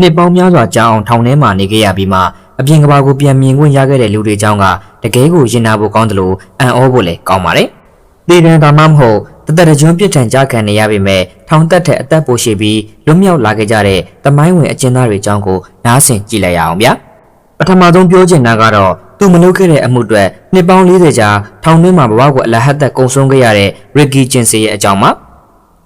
နှစ်ပေါင်းများစွာကြာအောင်ထောင်ထဲမှာနေခဲ့ရပြီးမှအပြင်ကဘာကိုပြန်မြင်ခွင့်ရခဲ့တဲ့လူတွေကြောင့်ကတကယ်ကိုရင်နာဖို့ကောင်းတယ်လို့အံ့ဩဖို့လည်းကောင်းပါတယ်။ဒေသန်ဒါမှမဟုတ်တသက်တကြွပြစ်ထန်ကြခံနေရပေမဲ့ထောင်သက်တဲ့အသက်ပိုရှိပြီးလွတ်မြောက်လာခဲ့ကြတဲ့တမိုင်းဝင်အကျဉ်းသားတွေအကြောင်းကိုနားဆင်ကြည့်လိုက်ရအောင်ဗျာ။ပထမဆုံးပြောချင်တာကတော့သူမလုပ်ခဲ့တဲ့အမှုတွေနှစ်ပေါင်း40ကြာထောင်ထဲမှာဘဝကိုအလဟတ်သက်ကုံဆုံးခဲ့ရတဲ့ Ricky Jinsey ရဲ့အကြောင်းပါ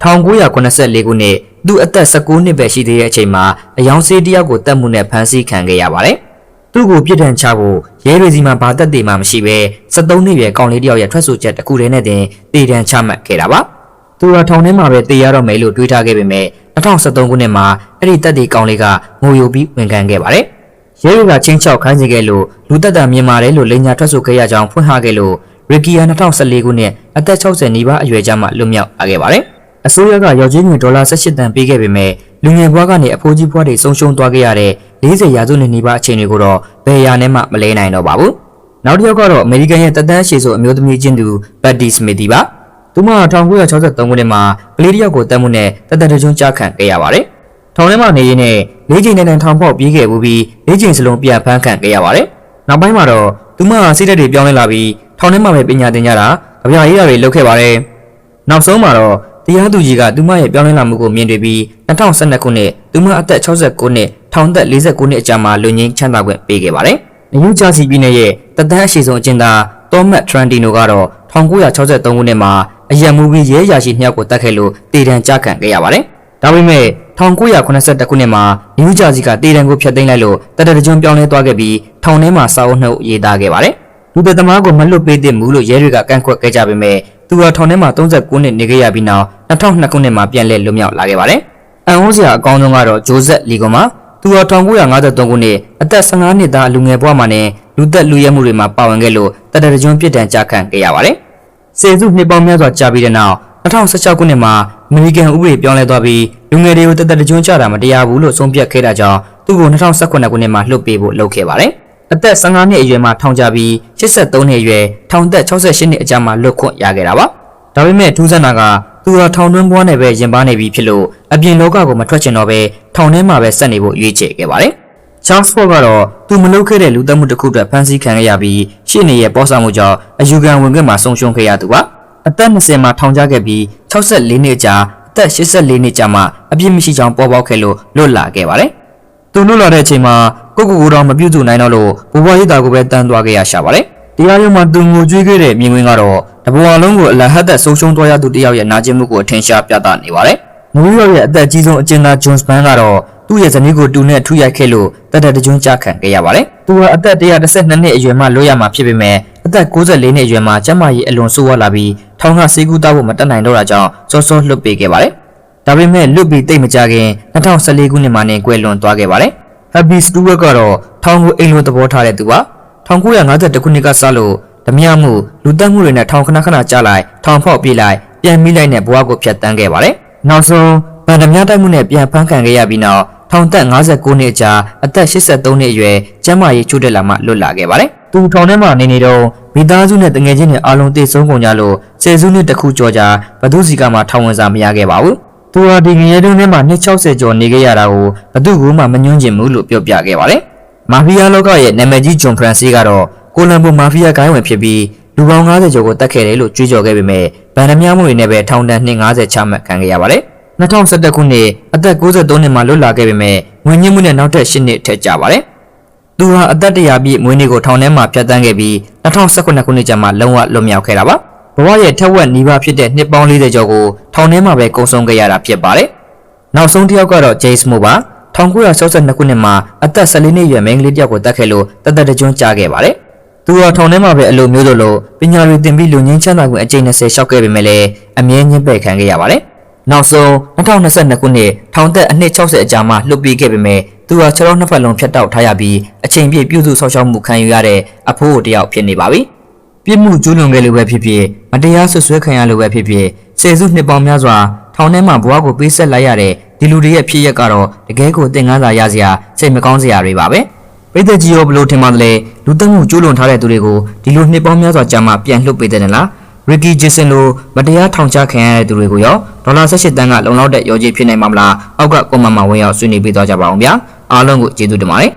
1984ခုနှစ်သူအသက်19နှစ်ပဲရှိသေးတဲ့အချိန်မှာအယောင်ဆေးတယောက်ကိုတတ်မှုနဲ့ဖမ်းဆီးခံခဲ့ရပါတယ်။သူ့ကိုပြစ်ဒဏ်ချဖို့ရဲတွေစီမှာဘာသက်သေမှမရှိဘဲ73နှစ်ရွယ်ကောင်လေးတယောက်ရဲ့ထွက်ဆိုချက်တစ်ခုတည်းနဲ့တင်တေဒဏ်ချမှတ်ခဲ့တာပါ။သူကထောင်ထဲမှာပဲတေရတော့မယ်လို့တွေးထားခဲ့ပေမဲ့2013ခုနှစ်မှာအဲ့ဒီသက်သေကောင်လေးကငိုယိုပြီးဝန်ခံခဲ့ပါတယ်။ရဲတွေကချင်းချောက်ခိုင်းစေခဲ့လို့လူသက်တာမြင်ပါတယ်လို့လိန်ညာထွက်ဆိုခဲ့ရကြောင်းဖွင့်ဟခဲ့လို့ရီကီယာ2014ခုနှစ်အသက်60နီးပါးအရွယ်ကျမှလွတ်မြောက်လာခဲ့ပါတယ်။အစိုးရကရော်ကြီးငွေဒေါ်လာ18တန်ပေးခဲ့ပေမဲ့လူငယ်ဘွားကနေအဖိုးကြီးဘွားတွေဆုံးရှုံးသွားခဲ့ရတဲ့40ရာစုနှစ်နီးပါးအချိန်တွေကိုတော့ဘယ်ရာနဲ့မှမလဲနိုင်တော့ပါဘူး။နောက်တစ်ယောက်ကတော့အမေရိကန်ရဲ့တသက်ရှည်ဆိုအမျိုးသမီးချင်းသူဘတ်တီစမစ်တီပါ။သူမ1963ခုနှစ်မှာကလေးတစ်ယောက်ကိုတတ်မှုနဲ့တသက်တကြွကြားခံခဲ့ရပါတယ်။ထောင်ထဲမှာနေရင်းနဲ့၄ချိန်နဲ့ထောင်ပေါက်ပြေးခဲ့ပြီး၄ချိန်စလုံးပြန်ဖမ်းခံခဲ့ရပါတယ်။နောက်ပိုင်းမှာတော့သူမစိတ်ဓာတ်တွေပြောင်းလဲလာပြီးထောင်ထဲမှာပဲပညာသင်ကြတာကြပြရေးတာတွေလုပ်ခဲ့ပါတယ်။နောက်ဆုံးမှာတော့တရားသူကြီးကသူမရဲ့ပြောင်းလဲလာမှုကိုမြင်တွေ့ပြီး2012ခုနှစ်သူမအသက်69နှစ်ထောင်သက်49နှစ်အကြာမှာလူငင်းချမ်းသာခွင့်ပေးခဲ့ပါတယ်။နယူးဂျာစီပြည်နယ်ရဲ့တသက်အရှိဆုံးအကျဉ်းသားသောမတ်ထရန်တီနိုကတော့1963ခုနှစ်မှာအယက်မူပြီးရဲရာရှိ2ယောက်ကိုတတ်ခဲ့လို့တေဒဏ်ကြခံခဲ့ရပါတယ်။ဒါပေမဲ့1982ခုနှစ်မှာနယူးဂျာစီကတေဒဏ်ကိုဖျက်သိမ်းလိုက်လို့တသက်တကြွပြောင်းလဲသွားခဲ့ပြီးထောင်ထဲမှာစာအုပ်နှုတ်ရေးသားခဲ့ပါတယ်။လူသက်သမားကိုမလွတ်ပေးသင့်ဘူးလို့ရဲတွေကကန့်ကွက်ခဲ့ကြပေမဲ့သူကထောင်ထဲမှာ39နှစ်နေခဲ့ရပြီးနောက်2002ခုနှစ်မှာပြန်လည်လွတ်မြောက်လာခဲ့ပါတယ်။အန်ဟိုးစရာအကောင်းဆုံးကတော့ဂျိုးဇက်လီဂွန်ပါသူက1953ခုနှစ်အသက်15နှစ်သားလူငယ်ဘဝမှာနဲ့လူသက်လူရဲမှုတွေမှာပါဝင်ခဲ့လို့တသက်တကြွပြစ်ဒဏ်ကြခံခဲ့ရပါတယ်။ဆယ်စုနှစ်ပေါင်းများစွာကြာပြီးတဲ့နောက်2016ခုနှစ်မှာအမေရိကန်ဥပဒေပြောင်းလဲသွားပြီးလူငယ်တွေကိုတသက်တကြွကြတာမတရားဘူးလို့ဆုံးဖြတ်ခဲ့တာကြောင့်သူ့ကို2019ခုနှစ်မှာလွှတ်ပေးဖို့လုပ်ခဲ့ပါတယ်။အသက်15နှစ်အရွယ်မှာထောင်ချပြီး83နှစ်အရွယ်ထောင်သက်68နှစ်အကြာမှာလွတ်ခွင့်ရခဲ့တာပါ။ဒါပေမဲ့ထူးဆန်းတာကသူကထောင်တွင်းဘွားနဲ့ပဲရင်ပါနေပြီဖြစ်လို့အပြင်လောကကိုမထွက်ချင်တော့ပဲထောင်ထဲမှာပဲဆက်နေဖို့ရွေးချယ်ခဲ့ပါတယ်။ Charles Ford ကတော့သူမလုပ်ခဲ့တဲ့လူသတ်မှုတစ်ခုအတွက်ဖမ်းဆီးခံခဲ့ရပြီးရှေ့နေရဲ့ပေါ်ဆောင်မှုကြောင့်အယူခံဝင်ခွင့်မှာဆုံးရှုံးခဲ့ရသူပါ။အသက်20မှာထောင်ချခဲ့ပြီး64နှစ်ကြာအသက်84နှစ်ကြာမှအပြစ်မရှိကြောင်းပေါ်ပေါက်ခဲ့လို့လွတ်လာခဲ့ပါတယ်။သူလွတ်လာတဲ့အချိန်မှာကိုတော်မပြုတ်စုနိုင်တော့လို့ဘဝရေးတာကိုပဲတန်းသွားခဲ့ရရှာပါတယ်။တရားရုံးမှာသူငိုကြွေးခဲ့တဲ့မြင်ကွင်းကတော့တဘဝလုံးကိုအလဟတ်သက်ဆုံးရှုံးသွားရသူတယောက်ရဲ့နာကျင်မှုကိုအထင်ရှားပြသနေပါတယ်။နယူးယောက်ရဲ့အသက်ကြီးဆုံးအကျဉ်းသားဂျွန်စပန်ကတော့သူ့ရဲ့ဇနီးကိုတူနဲ့ထုရိုက်ခဲ့လို့တသက်တကြွကြခံခဲ့ရပါတယ်။သူကအသက်112နှစ်အရွယ်မှလွတ်ရမှာဖြစ်ပေမဲ့အသက်64နှစ်အရွယ်မှာကျန်းမာရေးအလွန်ဆိုးဝါးလာပြီးထောင်ကဆေးကုသဖို့မတတ်နိုင်တော့တာကြောင့်စောစောလွတ်ပေးခဲ့ပါတယ်။ဒါပေမဲ့လွတ်ပြီးတိတ်မကြခင်2014ခုနှစ်မှာနေကွယ်လွန်သွားခဲ့ပါတယ်။ Happy Stewart ကတော့ထောင်ကိုအိမ်လိုသဘောထားတဲ့သူပါ။1952ခုနှစ်ကစလို့ဓမြမှုလူတက်မှုတွေနဲ့ထောင်ခဏကြာလိုက်ထောင်ဖောက်ပြေးလိုက်ပြန်မိလိုက်တဲ့ဘဝကိုဖျက်ဆီးခဲ့ပါတယ်။နောက်ဆုံးဗန်ဓမြတိုက်မှုနဲ့ပြန်ဖမ်းခံခဲ့ရပြီးနောက်ထောင်သက်59နှစ်ကြာအသက်83နှစ်အရွယ်ကျန်းမာရေးချို့တက်လာမှလွတ်လာခဲ့ပါတယ်။သူထောင်ထဲမှာနေတော့မိသားစုနဲ့တငယ်ချင်းတွေအားလုံးတည်ဆုံးကုန်ကြလို့ဆယ်စုနှစ်တစ်ခုကျော်ကြာဘသူစီကမှထောင်ဝင်စာမရခဲ့ပါဘူး။သူဟာဒီငရဲတုန်းထဲမှာ260ကျော်နေခဲ့ရတာကိုဘသူကမှမညွှန်းချင်ဘူးလို့ပြောပြခဲ့ပါတယ်။မာဖီးယားလောကရဲ့နာမည်ကြီးဂျွန်ဖရန်စီကတော့ကိုလံဘိုမာဖီးယားဂိုင်းဝင်ဖြစ်ပြီးလူပေါင်း90ကျော်ကိုတတ်ခဲ့တယ်လို့ကြွေးကြော်ခဲ့ပေမဲ့ဗန်ဓမြမှုတွေနဲ့ပဲထောင်ဒဏ်250ချမှတ်ခံခဲ့ရပါတယ်။2011ခုနှစ်အသက်63နှစ်မှာလွတ်လာခဲ့ပေမဲ့ငွေညှစ်မှုနဲ့နောက်ထပ်10နှစ်ထက်ကြပါတယ်။သူဟာအသက်100ပြည့်မွေးနေ့ကိုထောင်ထဲမှာဖျက်ဆီးခဲ့ပြီး2019ခုနှစ်ကျမှလုံးဝလွတ်မြောက်ခဲ့တာပါ။ဘဝရဲ့ထက်ဝက်နီးပါးဖြစ်တဲ့နှစ်ပေါင်း40ကျော်ကိုထောင်ထဲမှာပဲကုန်ဆုံးခဲ့ရတာဖြစ်ပါတယ်။နောက်ဆုံးတစ်ယောက်ကတော့ James Moore ပါ1962ခုနှစ်မှာအသက်14နှစ်အရွယ်မိန်းကလေးတစ်ယောက်ကိုတတ်ခဲ့လို့တသက်တကြွကြားခဲ့ပါတယ်။သူဟာထောင်ထဲမှာပဲအလိုမျိုးလိုပညာတွေသင်ပြီးလူငင်းချမ်းသာခွင့်အကျိန်20လျှောက်ခဲ့ပေမဲ့လည်းအမြဲညှင်းပယ်ခံခဲ့ရပါတယ်။နောက်ဆုံး2022ခုနှစ်ထောင်သက်အနှစ်60အကြာမှလွတ်ပေးခဲ့ပေမဲ့သူဟာခြေထောက်နှစ်ဖက်လုံးဖြတ်တောက်ထားရပြီးအချိန်ပြည့်ပြုစုဆောက်ရှောက်မှုခံယူရတဲ့အဖိုးတယောက်ဖြစ်နေပါပြီ။ပြစ်မှုကျူးလွန်ခဲ့လို့ပဲဖြစ်ဖြစ်မတရားဆွဆွဲခံရလို့ပဲဖြစ်ဖြစ်ဆယ်စုနှစ်ပေါင်းများစွာထောင်ထဲမှာဘဝကိုပေးဆက်လိုက်ရတဲ့ဒီလူတွေရဲ့ဖြစ်ရက်ကတော့တကယ်ကိုသင်ခန်းစာရစရာစိတ်မကောင်းစရာတွေပါပဲ။ပြည်သက်ကြီးရောဘလို့ထင်ပါသလဲလူသက်မှုကျူးလွန်ထားတဲ့သူတွေကိုဒီလိုနှစ်ပေါင်းများစွာကြာမှပြန်လွှတ်ပေးတဲ့လား။ Ricky Jason လိုမတရားထောင်ချခံရတဲ့သူတွေကိုရောဒေါ်လာ18တန်းကလုံလောက်တဲ့ရောကြီးဖြစ်နိုင်မှာမလားအောက်ကကွန်မန့်မှာဝင်ရောက်ဆွေးနွေးပေးသွားကြပါအောင်ဗျာ။ အားလုံးကိုကျေးဇူးတင်ပါတယ်